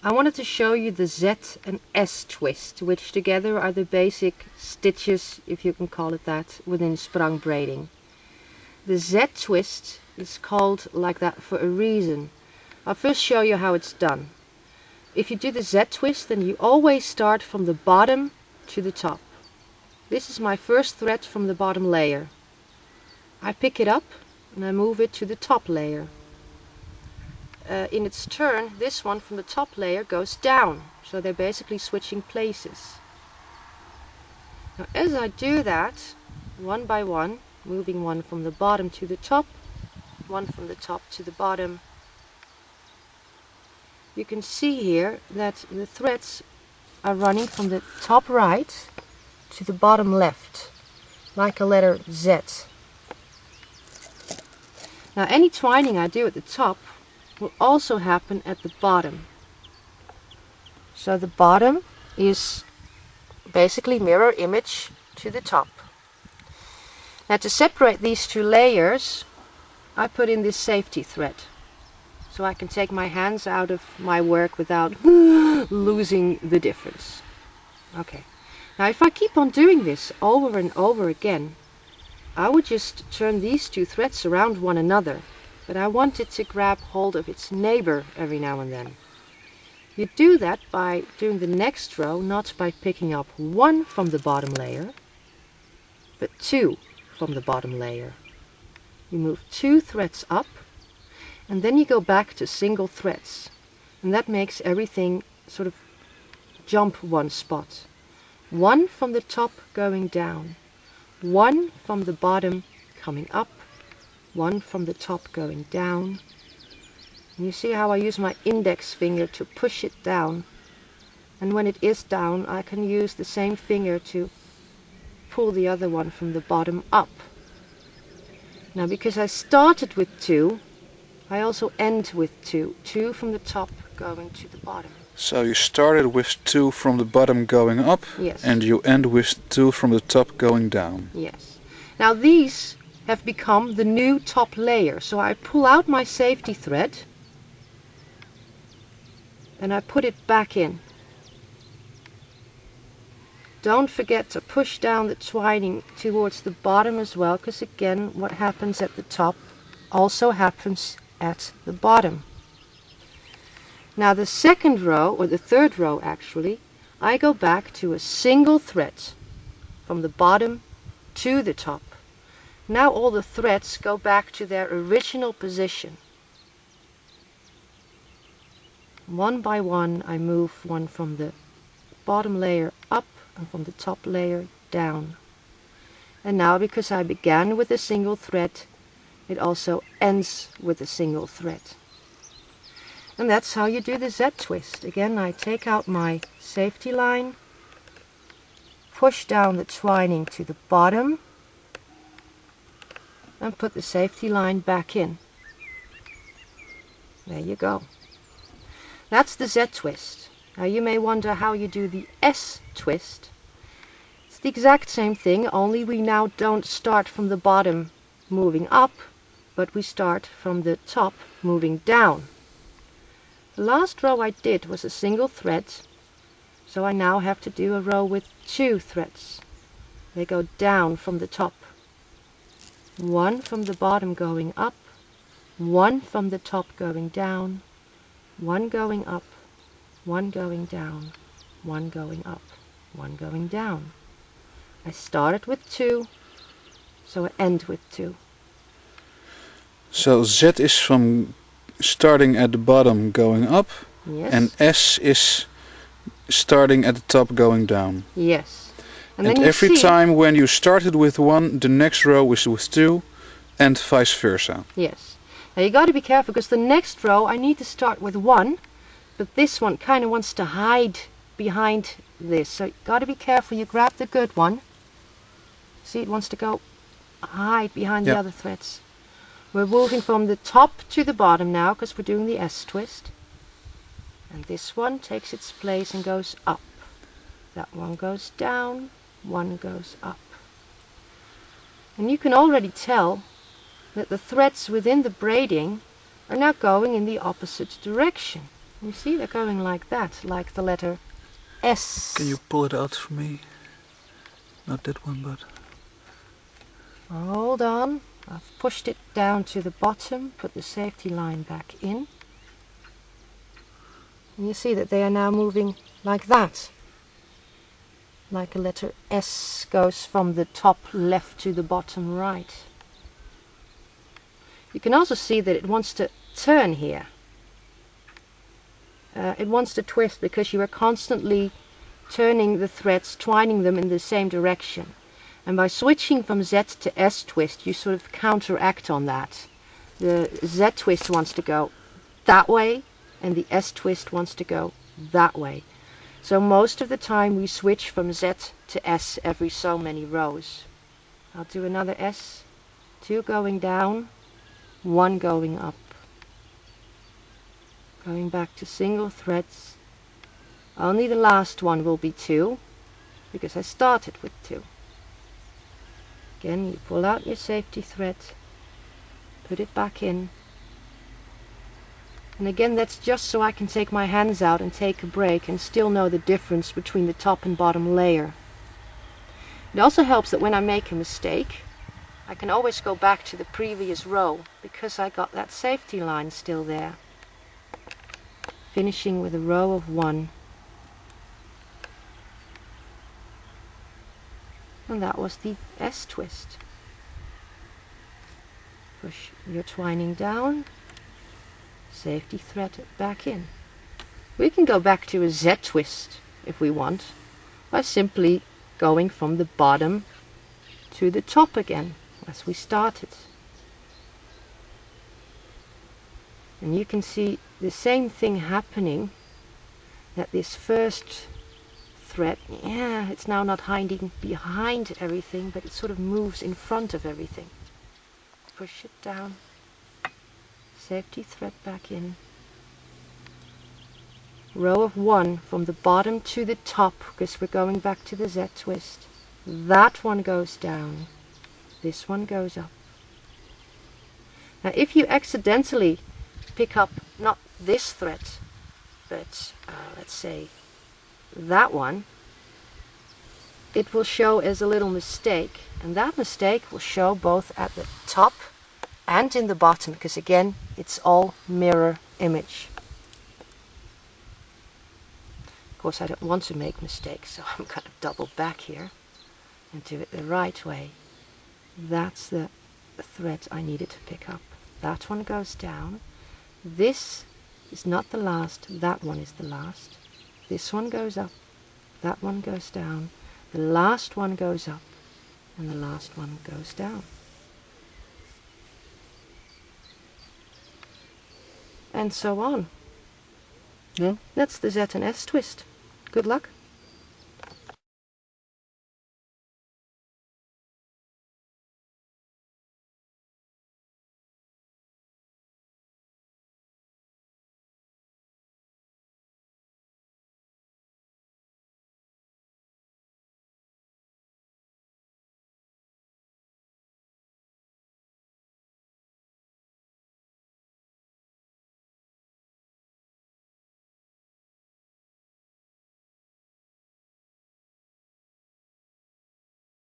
I wanted to show you the Z and S twist, which together are the basic stitches, if you can call it that, within sprang braiding. The Z twist is called like that for a reason. I'll first show you how it's done. If you do the Z twist, then you always start from the bottom to the top. This is my first thread from the bottom layer. I pick it up and I move it to the top layer. In its turn, this one from the top layer goes down, so they're basically switching places. Now as I do that, one by one, moving one from the bottom to the top, one from the top to the bottom, you can see here that the threads are running from the top right to the bottom left, like a letter Z. Now any twining I do at the top will also happen at the bottom. So the bottom is basically mirror image to the top. Now to separate these two layers, I put in this safety thread, so I can take my hands out of my work without losing the difference. Okay, now if I keep on doing this over and over again, I would just turn these two threads around one another, but I want it to grab hold of its neighbor every now and then. You do that by doing the next row, not by picking up one from the bottom layer, but two from the bottom layer. You move two threads up, and then you go back to single threads, and that makes everything sort of jump one spot. One from the top going down, one from the bottom coming up, one from the top going down. And you see how I use my index finger to push it down, and when it is down I can use the same finger to pull the other one from the bottom up. Now because I started with two, I also end with two from the top going to the bottom. So you started with two from the bottom going up, yes, and you end with two from the top going down. Yes. Now these have become the new top layer, so I pull out my safety thread and I put it back in. Don't forget to push down the twining towards the bottom as well, because again what happens at the top also happens at the bottom. Now the second row, or the third row actually, I go back to a single thread from the bottom to the top. Now all the threads go back to their original position. One by one I move one from the bottom layer up and from the top layer down. And now because I began with a single thread, it also ends with a single thread. And that's how you do the Z twist. Again, I take out my safety line, push down the twining to the bottom, and put the safety line back in. There you go. That's the Z twist. Now you may wonder how you do the S twist. It's the exact same thing, only we now don't start from the bottom moving up, but we start from the top moving down. The last row I did was a single thread, so I now have to do a row with two threads. They go down from the top. One from the bottom going up, one from the top going down, one going up, one going down, one going up, one going down. I started with two, so I end with two. So Z is from starting at the bottom going up, yes, and S is starting at the top going down. Yes. And every time when you started with one, the next row is with two, and vice versa. Yes. Now you got to be careful, because the next row I need to start with one, but this one kind of wants to hide behind this. So you got to be careful. You grab the good one. See, it wants to go hide behind the other threads. We're moving from the top to the bottom now, because we're doing the S twist. And this one takes its place and goes up. That one goes down. One goes up. And you can already tell that the threads within the braiding are now going in the opposite direction. You see they're going like that, like the letter S. Can you pull it out for me? Not that one, but... Hold on. I've pushed it down to the bottom, put the safety line back in. And you see that they are now moving like that. Like a letter S goes from the top left to the bottom right. You can also see that it wants to turn here. It wants to twist because you are constantly turning the threads, twining them in the same direction. And by switching from Z to S twist, you sort of counteract on that. The Z twist wants to go that way, and the S twist wants to go that way. So most of the time we switch from Z to S every so many rows. I'll do another S, 2 going down, 1 going up. Going back to single threads. Only the last one will be 2, because I started with 2. Again, you pull out your safety thread, put it back in. And again, that's just so I can take my hands out and take a break and still know the difference between the top and bottom layer. It also helps that when I make a mistake, I can always go back to the previous row because I got that safety line still there. Finishing with a row of 1. And that was the S twist. Push your twining down, safety thread back in. We can go back to a Z twist if we want, by simply going from the bottom to the top again as we started. And you can see the same thing happening, that this first thread, it's now not hiding behind everything, but it sort of moves in front of everything. Push it down, safety thread back in. Row of 1 from the bottom to the top, because we're going back to the Z twist. That one goes down, this one goes up. Now if you accidentally pick up not this thread, but let's say that one, it will show as a little mistake, and that mistake will show both at the top and in the bottom, because again it's all mirror image. Of course I don't want to make mistakes, so I'm going to double back here and do it the right way. That's the thread I needed to pick up. That one goes down. This is not the last, that one is the last. This one goes up, that one goes down, the last one goes up, and the last one goes down. And so on. Yeah. That's the Z and S twist. Good luck.